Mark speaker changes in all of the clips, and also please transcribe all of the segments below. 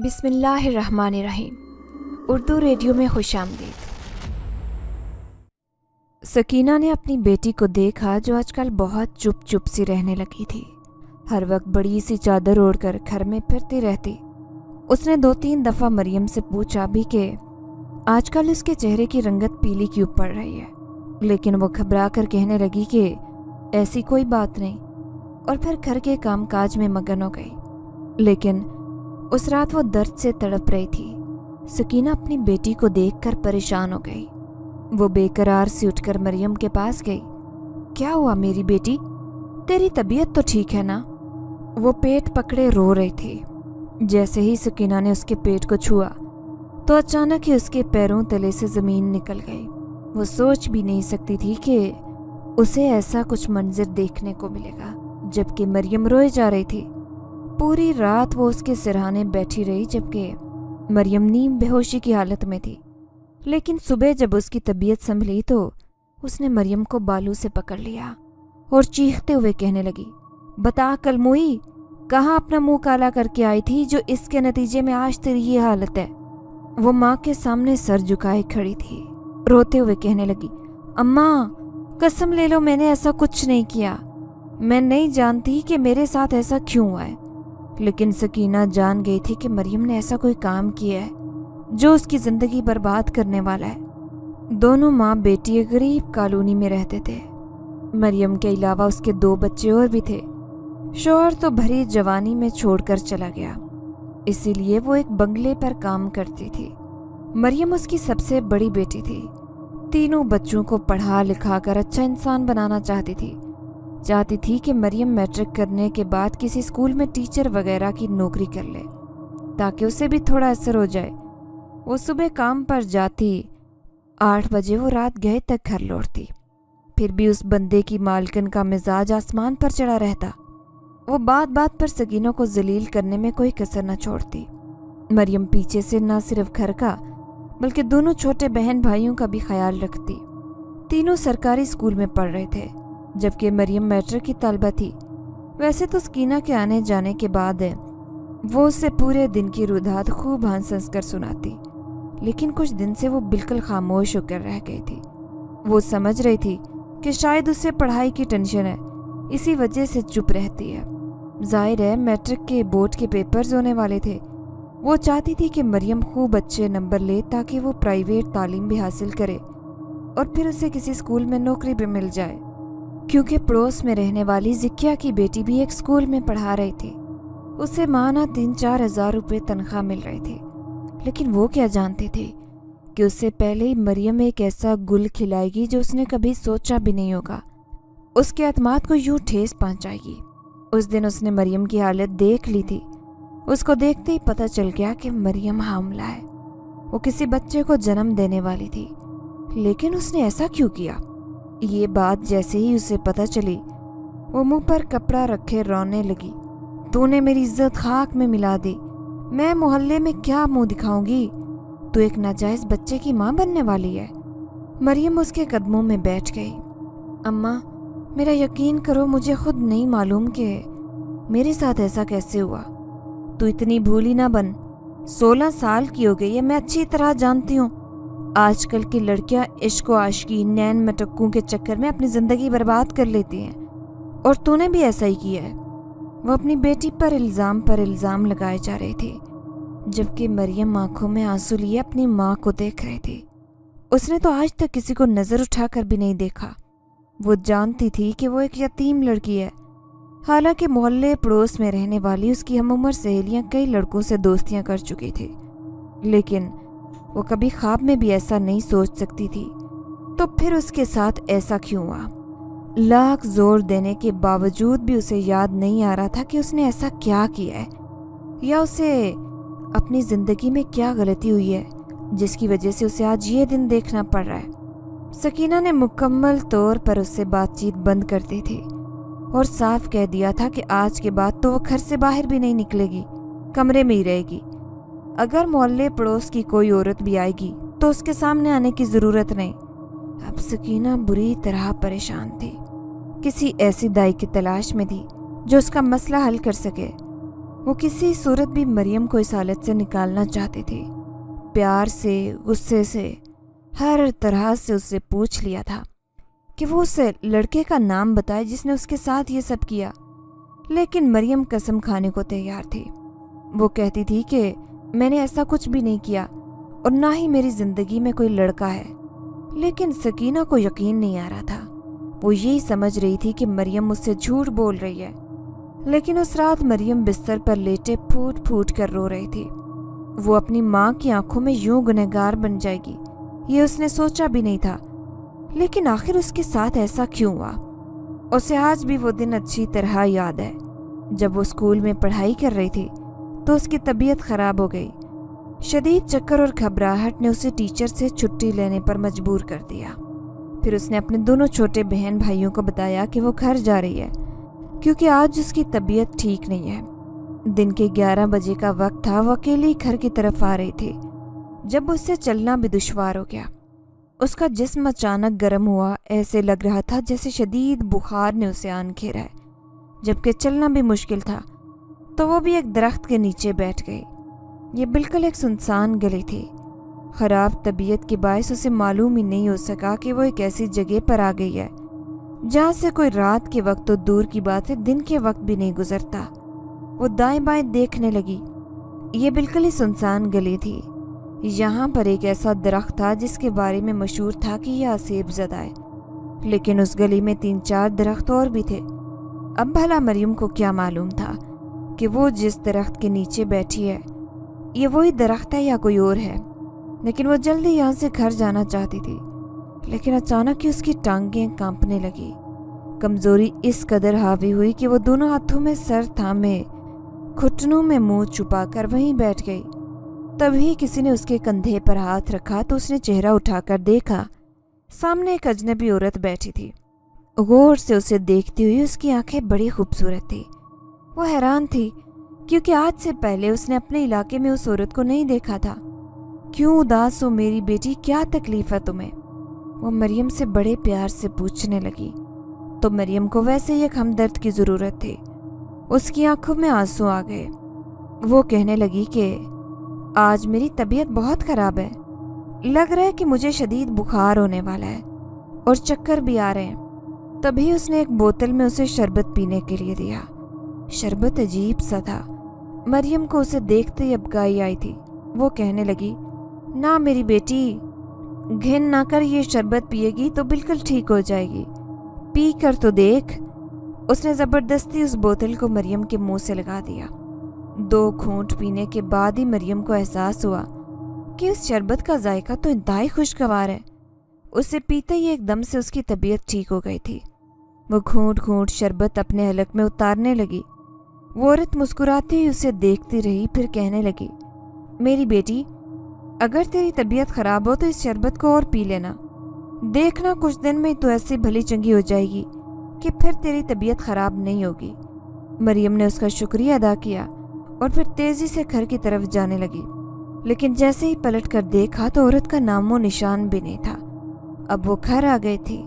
Speaker 1: بسم اللہ الرحمن الرحیم۔ اردو ریڈیو میں خوش آمدید۔ سکینہ نے اپنی بیٹی کو دیکھا جو آج کل بہت چپ چپ سی رہنے لگی تھی۔ ہر وقت بڑی سی چادر اوڑھ کر گھر میں پھرتی رہتی۔ اس نے 2-3 دفعہ مریم سے پوچھا بھی کہ آج کل اس کے چہرے کی رنگت پیلی کیوں پڑ رہی ہے، لیکن وہ گھبرا کر کہنے لگی کہ ایسی کوئی بات نہیں، اور پھر گھر کے کام کاج میں مگن ہو گئی۔ لیکن اس رات وہ درد سے تڑپ رہی تھی۔ سکینہ اپنی بیٹی کو دیکھ کر پریشان ہو گئی۔ وہ بے قرار سے اٹھ کر مریم کے پاس گئی۔ کیا ہوا میری بیٹی؟ تیری طبیعت تو ٹھیک ہے نا؟ وہ پیٹ پکڑے رو رہی تھی۔ جیسے ہی سکینہ نے اس کے پیٹ کو چھوا تو اچانک ہی اس کے پیروں تلے سے زمین نکل گئی۔ وہ سوچ بھی نہیں سکتی تھی کہ اسے ایسا کچھ منظر دیکھنے کو ملے گا، جبکہ مریم روئے جا رہی تھی۔ پوری رات وہ اس کے سرہانے بیٹھی رہی جبکہ مریم نیم بے ہوشی کی حالت میں تھی۔ لیکن صبح جب اس کی طبیعت سنبھلی تو اس نے مریم کو بالوں سے پکڑ لیا اور چیختے ہوئے کہنے لگی، بتا کلموئی، کہاں اپنا منہ کالا کر کے آئی تھی جو اس کے نتیجے میں آج تیری یہ حالت ہے؟ وہ ماں کے سامنے سر جھکائے کھڑی تھی، روتے ہوئے کہنے لگی، اماں قسم لے لو میں نے ایسا کچھ نہیں کیا، میں نہیں جانتی کہ میرے ساتھ ایسا کیوں ہوا ہے۔ لیکن سکینہ جان گئی تھی کہ مریم نے ایسا کوئی کام کیا ہے جو اس کی زندگی برباد کرنے والا ہے۔ دونوں ماں بیٹی ایک غریب کالونی میں رہتے تھے۔ مریم کے علاوہ اس کے 2 بچے اور بھی تھے۔ شوہر تو بھری جوانی میں چھوڑ کر چلا گیا، اسی لیے وہ ایک بنگلے پر کام کرتی تھی۔ مریم اس کی سب سے بڑی بیٹی تھی۔ تینوں بچوں کو پڑھا لکھا کر اچھا انسان بنانا چاہتی تھی کہ مریم میٹرک کرنے کے بعد کسی اسکول میں ٹیچر وغیرہ کی نوکری کر لے تاکہ اسے بھی تھوڑا اثر ہو جائے۔ وہ صبح کام پر جاتی، 8 بجے وہ رات گئے تک گھر لوٹتی۔ پھر بھی اس بندے کی مالکن کا مزاج آسمان پر چڑھا رہتا۔ وہ بات بات پر سکینہ کو ذلیل کرنے میں کوئی کسر نہ چھوڑتی۔ مریم پیچھے سے نہ صرف گھر کا بلکہ دونوں چھوٹے بہن بھائیوں کا بھی خیال رکھتی۔ تینوں سرکاری اسکول میں پڑھ رہے تھے جبکہ مریم میٹرک کی طالبہ تھی۔ ویسے تو سکینہ کے آنے جانے کے بعد وہ اسے پورے دن کی رودات خوب ہنس کر سناتی، لیکن کچھ دن سے وہ بالکل خاموش ہو کر رہ گئی تھی۔ وہ سمجھ رہی تھی کہ شاید اسے پڑھائی کی ٹینشن ہے، اسی وجہ سے چپ رہتی ہے۔ ظاہر ہے میٹرک کے بورڈ کے پیپرز ہونے والے تھے۔ وہ چاہتی تھی کہ مریم خوب اچھے نمبر لے تاکہ وہ پرائیویٹ تعلیم بھی حاصل کرے اور پھر اسے کسی اسکول میں نوکری بھی مل جائے، کیونکہ پڑوس میں رہنے والی ذکیہ کی بیٹی بھی ایک اسکول میں پڑھا رہی تھی۔ اسے ماہانہ 3-4 ہزار روپے تنخواہ مل رہی تھی، لیکن وہ کیا جانتی تھی کہ اس سے پہلے ہی مریم ایک ایسا گل کھلائے گی جو اس نے کبھی سوچا بھی نہیں ہوگا، اس کے اعتماد کو یوں ٹھیس پہنچائے گی۔ اس دن اس نے مریم کی حالت دیکھ لی تھی۔ اس کو دیکھتے ہی پتہ چل گیا کہ مریم حاملہ ہے۔ وہ کسی بچے کو جنم دینے والی تھی، لیکن اس نے ایسا کیوں کیا؟ یہ بات جیسے ہی اسے پتہ چلی وہ منہ پر کپڑا رکھے رونے لگی۔ تو نے میری عزت خاک میں ملا دی، میں محلے میں کیا منہ دکھاؤں گی؟ تو ایک ناجائز بچے کی ماں بننے والی ہے۔ مریم اس کے قدموں میں بیٹھ گئی۔ اماں میرا یقین کرو، مجھے خود نہیں معلوم کہ میرے ساتھ ایسا کیسے ہوا۔ تو اتنی بھولی نہ بن، 16 سال کی ہو گئی ہے، میں اچھی طرح جانتی ہوں آج کل کی لڑکیاں عشق و عاشقی نین مٹکوں کے چکر میں اپنی زندگی برباد کر لیتی ہیں، اور تو نے بھی ایسا ہی کیا ہے۔ وہ اپنی بیٹی پر الزام لگائے جا رہی تھی، جبکہ مریم آنکھوں میں آنسو لیے اپنی ماں کو دیکھ رہی تھی۔ اس نے تو آج تک کسی کو نظر اٹھا کر بھی نہیں دیکھا۔ وہ جانتی تھی کہ وہ ایک یتیم لڑکی ہے، حالانکہ محلے پڑوس میں رہنے والی اس کی ہم عمر سہیلیاں کئی لڑکوں سے دوستیاں کر چکی تھی، لیکن وہ کبھی خواب میں بھی ایسا نہیں سوچ سکتی تھی۔ تو پھر اس کے ساتھ ایسا کیوں ہوا؟ لاکھ زور دینے کے باوجود بھی اسے یاد نہیں آ رہا تھا کہ اس نے ایسا کیا کیا ہے، یا اسے اپنی زندگی میں کیا غلطی ہوئی ہے جس کی وجہ سے اسے آج یہ دن دیکھنا پڑ رہا ہے۔ سکینہ نے مکمل طور پر اس سے بات چیت بند کر دی تھی اور صاف کہہ دیا تھا کہ آج کے بعد تو وہ گھر سے باہر بھی نہیں نکلے گی، کمرے میں ہی رہے گی۔ اگر محلے پڑوس کی کوئی عورت بھی آئے گی تو اس کے سامنے آنے کی ضرورت نہیں۔ اب سکینہ بری طرح پریشان تھی، کسی ایسی دائی کی تلاش میں تھی جو اس کا مسئلہ حل کر سکے۔ وہ کسی صورت بھی مریم کو اس حالت سے نکالنا چاہتے تھے. پیار سے، غصے سے، ہر طرح سے اس سے پوچھ لیا تھا کہ وہ اس لڑکے کا نام بتائے جس نے اس کے ساتھ یہ سب کیا، لیکن مریم قسم کھانے کو تیار تھی. وہ کہتی تھی کہ میں نے ایسا کچھ بھی نہیں کیا اور نہ ہی میری زندگی میں کوئی لڑکا ہے. لیکن سکینہ کو یقین نہیں آ رہا تھا. وہ یہی سمجھ رہی تھی کہ مریم مجھ سے جھوٹ بول رہی ہے. لیکن اس رات مریم بستر پر لیٹے پھوٹ پھوٹ کر رو رہی تھی. وہ اپنی ماں کی آنکھوں میں یوں گنہگار بن جائے گی یہ اس نے سوچا بھی نہیں تھا. لیکن آخر اس کے ساتھ ایسا کیوں ہوا؟ اسے آج بھی وہ دن اچھی طرح یاد ہے جب وہ اسکول میں پڑھائی کر رہی تھی تو اس کی طبیعت خراب ہو گئی. شدید چکر اور گھبراہٹ نے اسے ٹیچر سے چھٹی لینے پر مجبور کر دیا. پھر اس نے اپنے دونوں چھوٹے بہن بھائیوں کو بتایا کہ وہ گھر جا رہی ہے کیونکہ آج اس کی طبیعت ٹھیک نہیں ہے. دن کے 11 بجے کا وقت تھا. وہ اکیلی گھر کی طرف آ رہی تھی جب اس سے چلنا بھی دشوار ہو گیا. اس کا جسم اچانک گرم ہوا. ایسے لگ رہا تھا جیسے شدید بخار نے اسے آن گھیرا ہے. جبکہ چلنا بھی مشکل تھا تو وہ بھی ایک درخت کے نیچے بیٹھ گئی. یہ بالکل ایک سنسان گلی تھی. خراب طبیعت کے باعث اسے معلوم ہی نہیں ہو سکا کہ وہ ایک ایسی جگہ پر آ گئی ہے جہاں سے کوئی رات کے وقت تو دور کی بات ہے دن کے وقت بھی نہیں گزرتا. وہ دائیں بائیں دیکھنے لگی. یہ بالکل ہی سنسان گلی تھی. یہاں پر ایک ایسا درخت تھا جس کے بارے میں مشہور تھا کہ یہ آسیب زدہ ہے. لیکن اس گلی میں 3-4 درخت اور بھی تھے. اب بھلا مریم کو کیا معلوم تھا کہ وہ جس درخت کے نیچے بیٹھی ہے یہ وہی درخت ہے یا کوئی اور ہے. لیکن وہ جلدی یہاں سے گھر جانا چاہتی تھی. لیکن اچانک ہی اس کی ٹانگیں کانپنے لگی. کمزوری اس قدر حاوی ہوئی کہ وہ دونوں ہاتھوں میں سر تھامے گھٹنوں میں منہ چھپا کر وہیں بیٹھ گئی. تبھی کسی نے اس کے کندھے پر ہاتھ رکھا تو اس نے چہرہ اٹھا کر دیکھا. سامنے ایک اجنبی عورت بیٹھی تھی. غور سے اسے دیکھتی ہوئی اس کی آنکھیں بڑی خوبصورت تھی. وہ حیران تھی کیونکہ آج سے پہلے اس نے اپنے علاقے میں اس عورت کو نہیں دیکھا تھا. کیوں اداس ہو میری بیٹی؟ کیا تکلیف ہے تمہیں؟ وہ مریم سے بڑے پیار سے پوچھنے لگی. تو مریم کو ویسے ہی ایک ہمدرد کی ضرورت تھی. اس کی آنکھوں میں آنسو آ گئے. وہ کہنے لگی کہ آج میری طبیعت بہت خراب ہے. لگ رہا ہے کہ مجھے شدید بخار ہونے والا ہے اور چکر بھی آ رہے ہیں. تبھی اس نے ایک بوتل میں اسے شربت پینے کے لیے دیا. شربت عجیب سا تھا. مریم کو اسے دیکھتے ہی ابکائی آئی تھی. وہ کہنے لگی نہ میری بیٹی، گھن نہ کر، یہ شربت پیے گی تو بالکل ٹھیک ہو جائے گی. پی کر تو دیکھ. اس نے زبردستی اس بوتل کو مریم کے منہ سے لگا دیا. 2 گھونٹ پینے کے بعد ہی مریم کو احساس ہوا کہ اس شربت کا ذائقہ تو انتہائی خوشگوار ہے. اسے پیتے ہی ایک دم سے اس کی طبیعت ٹھیک ہو گئی تھی. وہ گھونٹ گھونٹ شربت اپنے حلق میں اتارنے لگی. وہ عورت مسکراتی ہوئی اسے دیکھتی رہی. پھر کہنے لگی میری بیٹی، اگر تیری طبیعت خراب ہو تو اس شربت کو اور پی لینا. دیکھنا کچھ دن میں تو ایسی بھلی چنگی ہو جائے گی کہ پھر تیری طبیعت خراب نہیں ہوگی. مریم نے اس کا شکریہ ادا کیا اور پھر تیزی سے گھر کی طرف جانے لگی. لیکن جیسے ہی پلٹ کر دیکھا تو عورت کا نام و نشان بھی نہیں تھا. اب وہ گھر آ گئی تھی.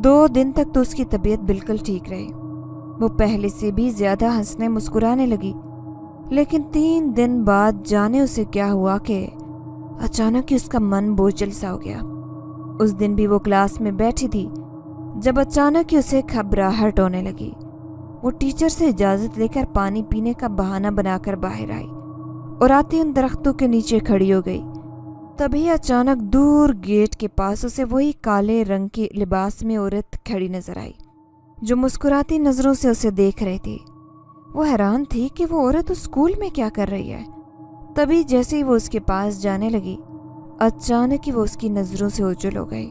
Speaker 1: 2 دن تک تو اس کی طبیعت بالکل ٹھیک رہی. وہ پہلے سے بھی زیادہ ہنسنے مسکرانے لگی. لیکن 3 دن بعد جانے اسے کیا ہوا کہ اچانک ہی اس کا من بوجھل سا ہو گیا. اس دن بھی وہ کلاس میں بیٹھی تھی جب اچانک ہی اسے گھبراہٹ ہونے لگی. وہ ٹیچر سے اجازت لے کر پانی پینے کا بہانہ بنا کر باہر آئی اور آتی ان درختوں کے نیچے کھڑی ہو گئی. تبھی اچانک دور گیٹ کے پاس اسے وہی کالے رنگ کے لباس میں عورت کھڑی نظر آئی جو مسکراتی نظروں سے اسے دیکھ رہی تھی. وہ حیران تھی کہ وہ عورت اس اسکول میں کیا کر رہی ہے. تبھی جیسے ہی وہ اس کے پاس جانے لگی اچانک ہی وہ اس کی نظروں سے اوجھل ہو گئی.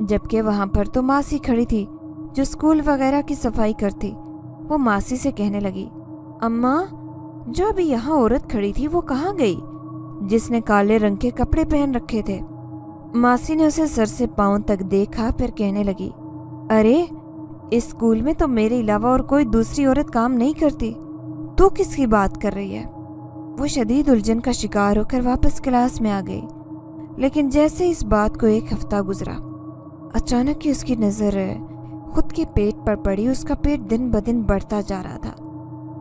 Speaker 1: جبکہ وہاں پر تو ماسی کھڑی تھی جو اسکول وغیرہ کی صفائی کرتی. وہ ماسی سے کہنے لگی اماں، جو ابھی یہاں عورت کھڑی تھی وہ کہاں گئی جس نے کالے رنگ کے کپڑے پہن رکھے تھے؟ ماسی نے اسے سر سے پاؤں تک دیکھا. پھر کہنے لگی ارے اس اسکول میں تو میرے علاوہ اور کوئی دوسری عورت کام نہیں کرتی. تو کس کی بات کر رہی ہے؟ وہ شدید الجھن کا شکار ہو کر واپس کلاس میں آ گئی. لیکن جیسے اس بات کو 1 ہفتہ گزرا اچانک ہی اس کی نظر خود کے پیٹ پر پڑی. اس کا پیٹ دن بدن بڑھتا جا رہا تھا.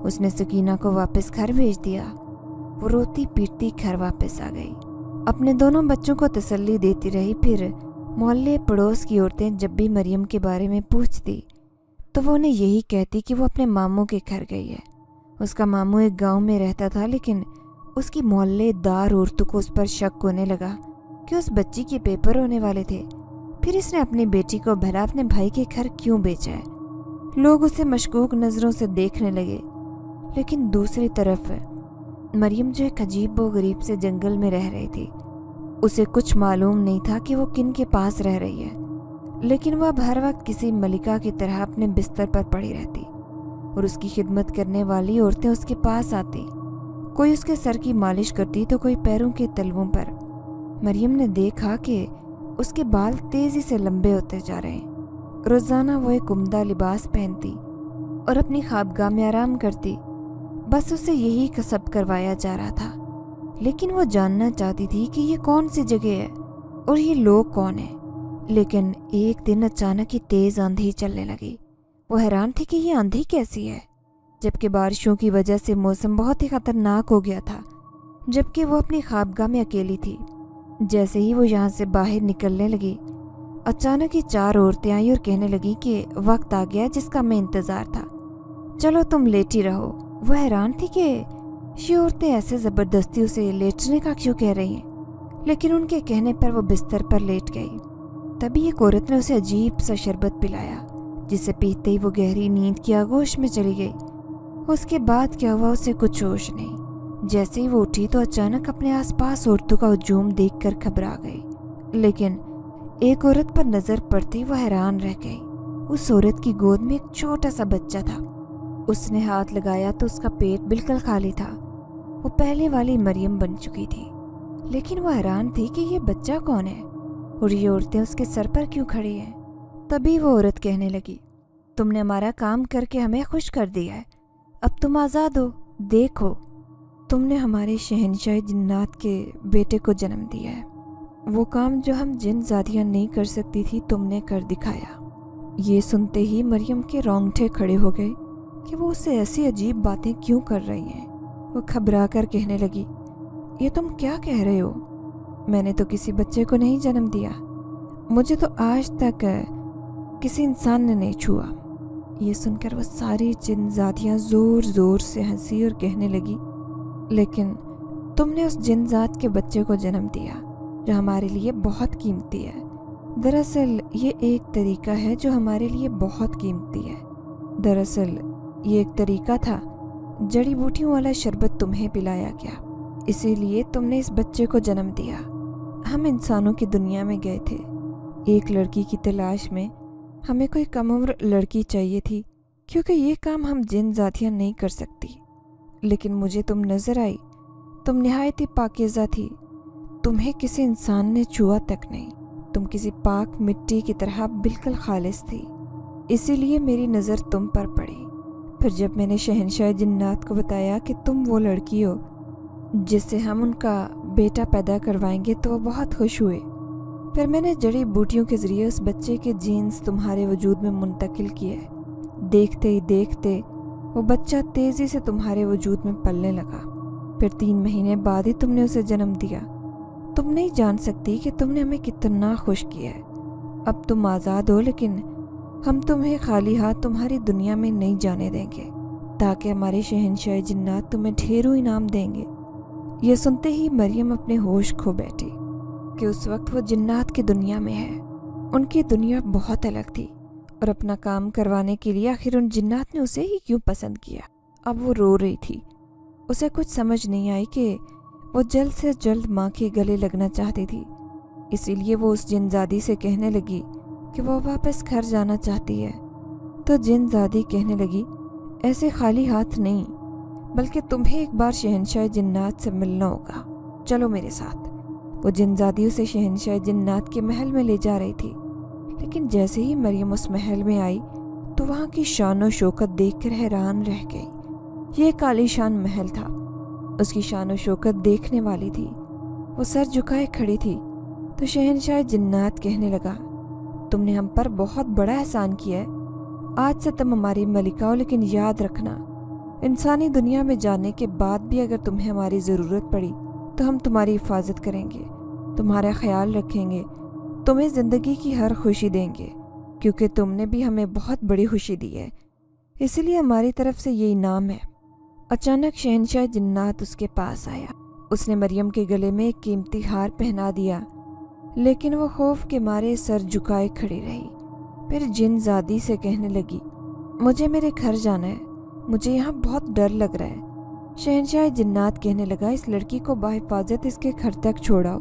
Speaker 1: اس نے سکینہ کو واپس گھر بھیج دیا۔ وہ روتی پیٹتی گھر واپس آ گئی، اپنے دونوں بچوں کو تسلی دیتی رہی۔ پھر محلے پڑوس کی عورتیں جب بھی مریم کے بارے میں پوچھتی تو وہ انہیں یہی کہتی کہ وہ اپنے ماموں کے گھر گئی ہے۔ اس کا ماموں ایک گاؤں میں رہتا تھا، لیکن اس کی محلے دار عورتوں کو اس پر شک ہونے لگا کہ اس بچی کے پیپر ہونے والے تھے۔ پھر اس نے اپنی بیٹی کو بھلا اپنے بھائی کے گھر کیوں بیچا ہے؟ لوگ اسے مشکوک نظروں سے دیکھنے لگے۔ لیکن دوسری طرف مریم جو ایک عجیب و غریب سے جنگل میں رہ رہی تھی، اسے کچھ معلوم نہیں تھا کہ وہ کن کے پاس رہ رہی ہے، لیکن وہ اب ہر وقت کسی ملکہ کی طرح اپنے بستر پر پڑی رہتی اور اس کی خدمت کرنے والی عورتیں اس کے پاس آتی۔ کوئی اس کے سر کی مالش کرتی تو کوئی پیروں کے تلووں پر۔ مریم نے دیکھا کہ اس کے بال تیزی سے لمبے ہوتے جا رہے ہیں۔ روزانہ وہ ایک عمدہ لباس پہنتی اور اپنی خوابگاہ میں آرام کرتی، بس اسے یہی کسب کروایا جا رہا تھا۔ لیکن وہ جاننا چاہتی تھی کہ یہ کون سی جگہ ہے اور یہ لوگ کون ہیں۔ لیکن ایک دن اچانک ہی تیز آندھی چلنے لگی۔ وہ حیران تھی کہ یہ آندھی کیسی ہے، جبکہ بارشوں کی وجہ سے موسم بہت ہی خطرناک ہو گیا تھا، جبکہ وہ اپنی خوابگاہ میں اکیلی تھی۔ جیسے ہی وہ یہاں سے باہر نکلنے لگی، اچانک ہی 4 عورتیں آئیں اور کہنے لگی کہ وقت آ گیا جس کا میں انتظار تھا، چلو تم لیٹی رہو۔ وہ حیران تھی کہ یہ عورتیں ایسے زبردستی اسے لیٹنے کا کیوں کہہ رہی ہیں، لیکن ان کے کہنے پر وہ بستر پر لیٹ گئی۔ تبھی ایک عورت نے اسے عجیب سا شربت پلایا، جسے پیتے ہی وہ گہری نیند کی آغوش میں چلی گئی۔ اس کے بعد کیا ہوا اسے کچھ ہوش نہیں۔ جیسے ہی وہ اٹھی تو اچانک اپنے آس پاس عورتوں کا ہجوم دیکھ کر گھبرا گئی، لیکن ایک عورت پر نظر پڑتی وہ حیران رہ گئی۔ اس عورت کی گود میں ایک چھوٹا سا بچہ تھا۔ اس نے ہاتھ لگایا تو اس کا پیٹ بالکل خالی تھا۔ وہ پہلے والی مریم بن چکی تھی، لیکن وہ حیران تھی کہ یہ بچہ کون ہے اور یہ عورتیں اس کے سر پر کیوں کھڑی ہیں۔ تبھی وہ عورت کہنے لگی، تم نے ہمارا کام کر کے ہمیں خوش کر دیا ہے، اب تم آزاد ہو۔ دیکھو، تم نے ہمارے شہنشاہ جنات کے بیٹے کو جنم دیا ہے۔ وہ کام جو ہم جن زادیاں نہیں کر سکتی تھی تم نے کر دکھایا۔ یہ سنتے ہی مریم کے رونگٹے کھڑے ہو گئے کہ وہ اسے ایسی عجیب باتیں کیوں کر رہی ہیں۔ وہ گھبرا کر کہنے لگی، یہ تم کیا کہہ رہے ہو؟ میں نے تو کسی بچے کو نہیں جنم دیا، مجھے تو آج تک کسی انسان نے نہیں چھوا۔ یہ سن کر وہ ساری جن زادیاں زور زور سے ہنسی اور کہنے لگی، لیکن تم نے اس جن ذات کے بچے کو جنم دیا جو ہمارے لیے بہت قیمتی ہے۔ دراصل یہ ایک طریقہ ہے جو ہمارے لیے بہت قیمتی ہے۔ دراصل یہ ایک طریقہ تھا، جڑی بوٹیوں والا شربت تمہیں پلایا گیا، اسی لیے تم نے اس بچے کو جنم دیا۔ ہم انسانوں کی دنیا میں گئے تھے ایک لڑکی کی تلاش میں۔ ہمیں کوئی کم عمر لڑکی چاہیے تھی کیونکہ یہ کام ہم جن ذاتیاں نہیں کر سکتی، لیکن مجھے تم نظر آئی۔ تم نہایت ہی پاکیزہ تھی، تمہیں کسی انسان نے چھوا تک نہیں، تم کسی پاک مٹی کی طرح بالکل خالص تھی، اسی لیے میری نظر تم پر پڑی۔ پھر جب میں نے شہنشاہ جنات کو بتایا کہ تم وہ لڑکی ہو جس سے ہم ان کا بیٹا پیدا کروائیں گے تو وہ بہت خوش ہوئے۔ پھر میں نے جڑی بوٹیوں کے ذریعے اس بچے کے جینز تمہارے وجود میں منتقل کیے۔ دیکھتے ہی دیکھتے وہ بچہ تیزی سے تمہارے وجود میں پلنے لگا۔ پھر 3 مہینے بعد ہی تم نے اسے جنم دیا۔ تم نہیں جان سکتی کہ تم نے ہمیں کتنا خوش کیا ہے۔ اب تم آزاد ہو، لیکن ہم تمہیں خالی ہاتھ تمہاری دنیا میں نہیں جانے دیں گے، تاکہ ہمارے شہنشاہ جنات تمہیں ڈھیروں انعام دیں گے۔ یہ سنتے ہی مریم اپنے ہوش کھو بیٹھی کہ اس وقت وہ جنات کی دنیا میں ہے۔ ان کی دنیا بہت الگ تھی، اور اپنا کام کروانے کے لیے آخر ان جنات نے اسے ہی کیوں پسند کیا۔ اب وہ رو رہی تھی، اسے کچھ سمجھ نہیں آئی کہ وہ جلد سے جلد ماں کے گلے لگنا چاہتی تھی۔ اسی لیے وہ اس جن زادی سے کہنے لگی کہ وہ واپس گھر جانا چاہتی ہے۔ تو جن زادی کہنے لگی، ایسے خالی ہاتھ نہیں، بلکہ تمہیں ایک بار شہنشاہ جنات سے ملنا ہوگا، چلو میرے ساتھ۔ وہ جن زادی اسے شہنشاہ جنات کے محل میں لے جا رہی تھی، لیکن جیسے ہی مریم اس محل میں آئی تو وہاں کی شان و شوکت دیکھ کر حیران رہ گئی۔ یہ ایک عالی شان محل تھا، اس کی شان و شوکت دیکھنے والی تھی۔ وہ سر جھکائے کھڑی تھی تو شہنشاہ جنات کہنے لگا، تم نے ہم پر بہت بڑا احسان کیا ہے، آج سے تم ہماری ملکہ ہو، لیکن یاد رکھنا انسانی دنیا میں جانے کے بعد بھی اگر تمہیں ہماری ضرورت پڑی تو ہم تمہاری حفاظت کریں گے، تمہارا خیال رکھیں گے، تمہیں زندگی کی ہر خوشی دیں گے، کیونکہ تم نے بھی ہمیں بہت بڑی خوشی دی ہے، اسی لیے ہماری طرف سے یہ انعام ہے۔ اچانک شہنشاہ جنات اس کے پاس آیا۔ اس نے مریم کے گلے میں ایک قیمتی ہار پہنا دیا، لیکن وہ خوف کے مارے سر جھکائے کھڑی رہی۔ پھر جن زادی سے کہنے لگی، مجھے میرے گھر جانا ہے، مجھے یہاں بہت ڈر لگ رہا ہے۔ شہنشاہ جنات کہنے لگا، اس لڑکی کو بحفاظت اس کے گھر تک چھوڑاؤ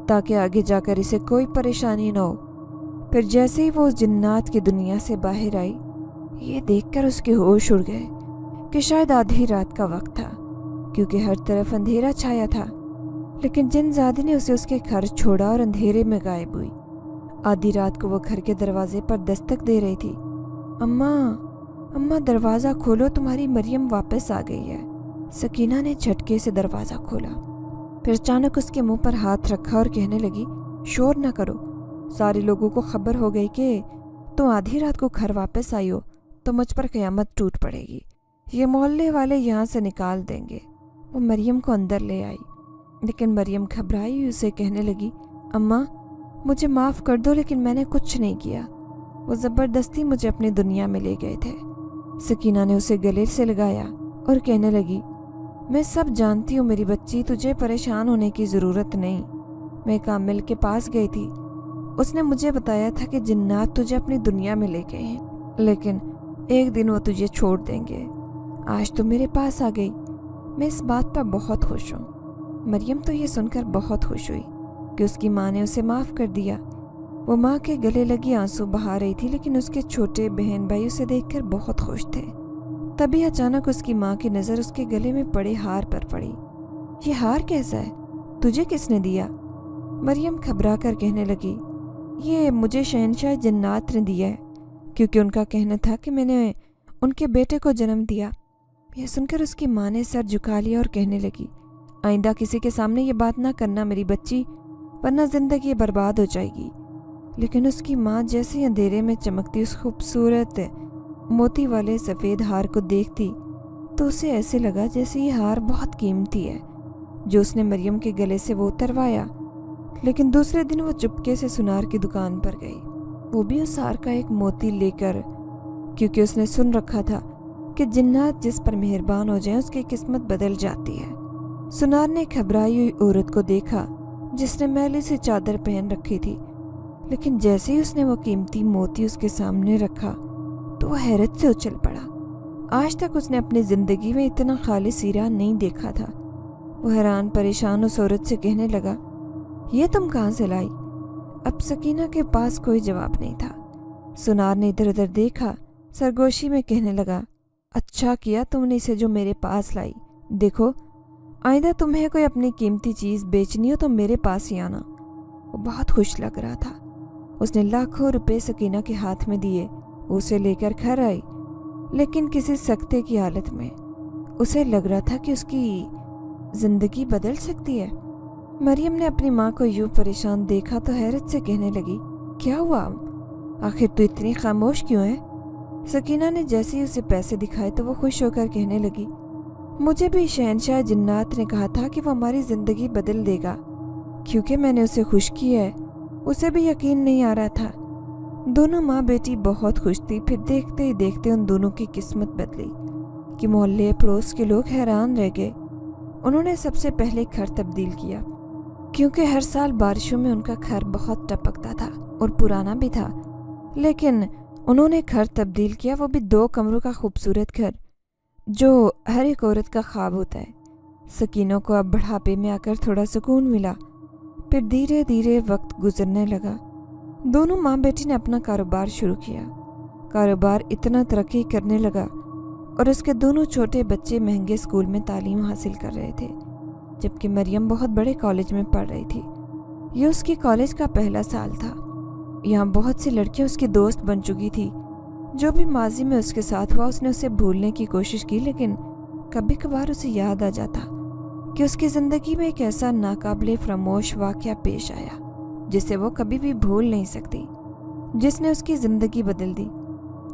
Speaker 1: تاکہ آگے جا کر اسے کوئی پریشانی نہ ہو۔ پھر جیسے ہی وہ اس جنات کی دنیا سے باہر آئی، یہ دیکھ کر اس کے ہوش اڑ گئے کہ شاید آدھی رات کا وقت تھا، کیونکہ ہر طرف اندھیرا چھایا تھا، لیکن جن زادی نے اسے اس کے گھر چھوڑا اور اندھیرے میں غائب ہوئی۔ آدھی رات کو وہ گھر کے دروازے پر دستک دے رہی تھی۔ اماں دروازہ کھولو، تمہاری مریم واپس آ گئی ہے۔ سکینہ نے جھٹکے سے دروازہ کھولا، پھر اچانک اس کے منہ پر ہاتھ رکھا اور کہنے لگی، شور نہ کرو، سارے لوگوں کو خبر ہو گئی کہ تم آدھی رات کو گھر واپس آئی ہو تو مجھ پر قیامت ٹوٹ پڑے گی، یہ محلے والے یہاں سے نکال دیں گے۔ وہ مریم کو اندر لے آئی، لیکن مریم گھبرائی ہوئی اسے کہنے لگی، اماں مجھے معاف کر دو، لیکن میں نے کچھ نہیں کیا، وہ زبردستی مجھے اپنی دنیا میں لے گئے تھے۔ سکینہ نے اسے گلے سے لگایا اور کہنے لگی، میں سب جانتی ہوں میری بچی، تجھے پریشان ہونے کی ضرورت نہیں۔ میں کامل کے پاس گئی تھی، اس نے مجھے بتایا تھا کہ جنات تجھے اپنی دنیا میں لے گئے ہیں، لیکن ایک دن وہ تجھے چھوڑ دیں گے۔ آج تو میرے پاس آ گئی، میں اس بات پر بہت خوش ہوں۔ مریم تو یہ سن کر بہت خوش ہوئی کہ اس کی ماں نے اسے معاف کر دیا۔ وہ ماں کے گلے لگی آنسو بہا رہی تھی، لیکن اس کے چھوٹے بہن بھائی اسے دیکھ کر بہت خوش تھے۔ تبھی اچانک اس کی ماں کی نظر اس کے گلے میں پڑے ہار پر پڑی۔ یہ ہار کیسا ہے؟ تجھے کس نے دیا؟ مریم گھبرا کر کہنے لگی، یہ مجھے شہنشاہ جنات نے دیا ہے، کیونکہ ان کا کہنا تھا کہ میں نے ان کے بیٹے کو جنم دیا۔ یہ سن کر اس کی ماں نے سر جھکا لیا اور کہنے لگی، آئندہ کسی کے سامنے یہ بات نہ کرنا میری بچی، ورنہ زندگی برباد ہو جائے گی۔ لیکن اس کی ماں جیسے اندھیرے میں چمکتی اس خوبصورت موتی والے سفید ہار کو دیکھتی تو اسے ایسے لگا جیسے یہ ہار بہت قیمتی ہے، جو اس نے مریم کے گلے سے وہ اتروایا۔ لیکن دوسرے دن وہ چپکے سے سنار کی دکان پر گئی، وہ بھی اس ہار کا ایک موتی لے کر، کیونکہ اس نے سن رکھا تھا کہ جنات جس پر مہربان ہو جائیں اس کی قسمت بدل جاتی ہے۔ سنار نے گھبرائی ہوئی عورت کو دیکھا جس نے میلی سی چادر پہن رکھی تھی، لیکن جیسے ہی اس نے وہ قیمتی موتی اس کے سامنے رکھا تو وہ حیرت سے اچھل پڑا۔ آج تک اس نے اپنی زندگی میں اتنا خالص ہیرا نہیں دیکھا تھا۔ وہ حیران پریشان اس عورت سے کہنے لگا، یہ تم کہاں سے لائی؟ اب سکینہ کے پاس کوئی جواب نہیں تھا۔ سنار نے ادھر ادھر دیکھا، سرگوشی میں کہنے لگا، اچھا کیا تم نے اسے جو میرے پاس لائی۔ دیکھو، آئندہ تمہیں کوئی اپنی قیمتی چیز بیچنی ہو تو میرے پاس ہی آنا۔ وہ بہت خوش لگ رہا تھا۔ اس نے لاکھوں روپے سکینہ کے ہاتھ میں دیے، وہ اسے لے کر گھر آئی، لیکن کسی سکتے کی حالت میں۔ اسے لگ رہا تھا کہ اس کی زندگی بدل سکتی ہے۔ مریم نے اپنی ماں کو یوں پریشان دیکھا تو حیرت سے کہنے لگی، کیا ہوا؟ آخر تو اتنی خاموش کیوں ہے؟ سکینہ نے جیسے ہی اسے پیسے دکھائے تو وہ خوش ہو کر کہنے لگی، مجھے بھی شہنشاہ جنات نے کہا تھا کہ وہ ہماری زندگی بدل دے گا، کیونکہ میں نے اسے خوش کیا ہے۔ اسے بھی یقین نہیں آ رہا تھا۔ دونوں ماں بیٹی بہت خوش تھی۔ پھر دیکھتے ہی دیکھتے ان دونوں کی قسمت بدلی کہ محلے پڑوس کے لوگ حیران رہ گئے۔ انہوں نے سب سے پہلے گھر تبدیل کیا، کیونکہ ہر سال بارشوں میں ان کا گھر بہت ٹپکتا تھا اور پرانا بھی تھا، لیکن انہوں نے گھر تبدیل کیا، وہ بھی 2 کمروں کا خوبصورت گھر جو ہر ایک عورت کا خواب ہوتا ہے۔ سکینہ کو اب بڑھاپے میں آ کر تھوڑا سکون ملا۔ پھر دھیرے دھیرے وقت گزرنے لگا۔ دونوں ماں بیٹی نے اپنا کاروبار شروع کیا۔ کاروبار اتنا ترقی کرنے لگا اور اس کے دونوں چھوٹے بچے مہنگے اسکول میں تعلیم حاصل کر رہے تھے، جبکہ مریم بہت بڑے کالج میں پڑھ رہی تھی۔ یہ اس کی کالج کا پہلا سال تھا۔ یہاں بہت سی لڑکیاں اس کی دوست بن چکی تھی۔ جو بھی ماضی میں اس کے ساتھ ہوا اس نے اسے بھولنے کی کوشش کی، لیکن کبھی کبھار اسے یاد آ جاتا کہ اس کی زندگی میں ایک ایسا ناقابل فراموش واقعہ پیش آیا جسے وہ کبھی بھی بھول نہیں سکتی، جس نے اس کی زندگی بدل دی۔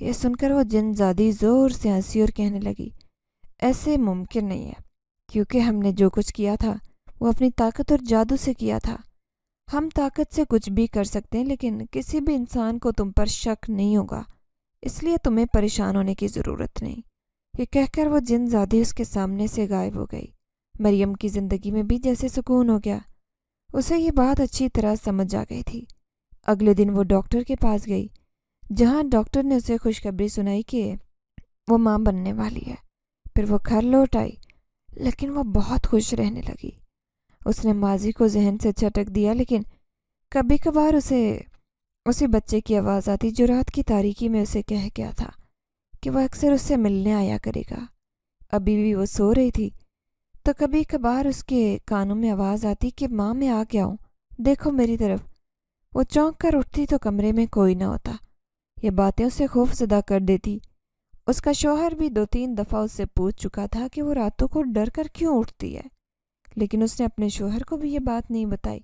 Speaker 1: یہ سن کر وہ جن زادی زور سے ہنسی اور کہنے لگی، ایسے ممکن نہیں ہے، کیونکہ ہم نے جو کچھ کیا تھا وہ اپنی طاقت اور جادو سے کیا تھا۔ ہم طاقت سے کچھ بھی کر سکتے ہیں، لیکن کسی بھی انسان کو تم پر شک نہیں ہوگا، اس لیے تمہیں پریشان ہونے کی ضرورت نہیں۔ یہ کہہ کر وہ جن زادی اس کے سامنے سے غائب ہو گئی۔ مریم کی زندگی میں بھی جیسے سکون ہو گیا۔ اسے یہ بات اچھی طرح سمجھ آ گئی تھی۔ اگلے دن وہ ڈاکٹر کے پاس گئی، جہاں ڈاکٹر نے اسے خوشخبری سنائی کہ وہ ماں بننے والی ہے۔ پھر وہ گھر لوٹ آئی، لیکن وہ بہت خوش رہنے لگی۔ اس نے ماضی کو ذہن سے جھٹک دیا، لیکن کبھی کبھار اسے اسی بچے کی آواز آتی جو رات کی تاریکی میں اسے کہہ گیا تھا کہ وہ اکثر اس سے ملنے آیا کرے گا۔ ابھی بھی وہ سو رہی تھی تو کبھی کبھار اس کے کانوں میں آواز آتی کہ ماں میں آ گیا ہوں، دیکھو میری طرف۔ وہ چونک کر اٹھتی تو کمرے میں کوئی نہ ہوتا۔ یہ باتیں اسے خوف زدہ کر دیتی۔ اس کا شوہر بھی 2-3 دفعہ اس سے پوچھ چکا تھا کہ وہ راتوں کو ڈر کر کیوں اٹھتی ہے، لیکن اس نے اپنے شوہر کو بھی یہ بات نہیں بتائی۔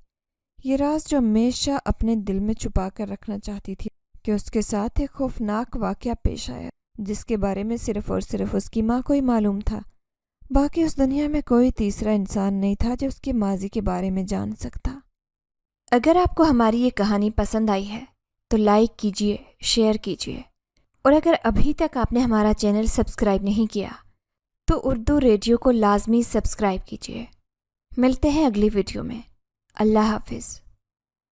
Speaker 1: یہ راز جو ہمیشہ اپنے دل میں چھپا کر رکھنا چاہتی تھی کہ اس کے ساتھ ایک خوفناک واقعہ پیش آیا، جس کے بارے میں صرف اور صرف اس کی ماں کو ہی معلوم تھا۔ باقی اس دنیا میں کوئی تیسرا انسان نہیں تھا جو اس کے ماضی کے بارے میں جان سکتا۔ اگر آپ کو ہماری یہ کہانی پسند آئی ہے تو لائک کیجیے، شیئر کیجیے، اور اگر ابھی تک آپ نے ہمارا چینل سبسکرائب نہیں کیا تو اردو ریڈیو کو لازمی سبسکرائب کیجیے۔ ملتے ہیں اگلی ویڈیو میں۔ اللہ حافظ۔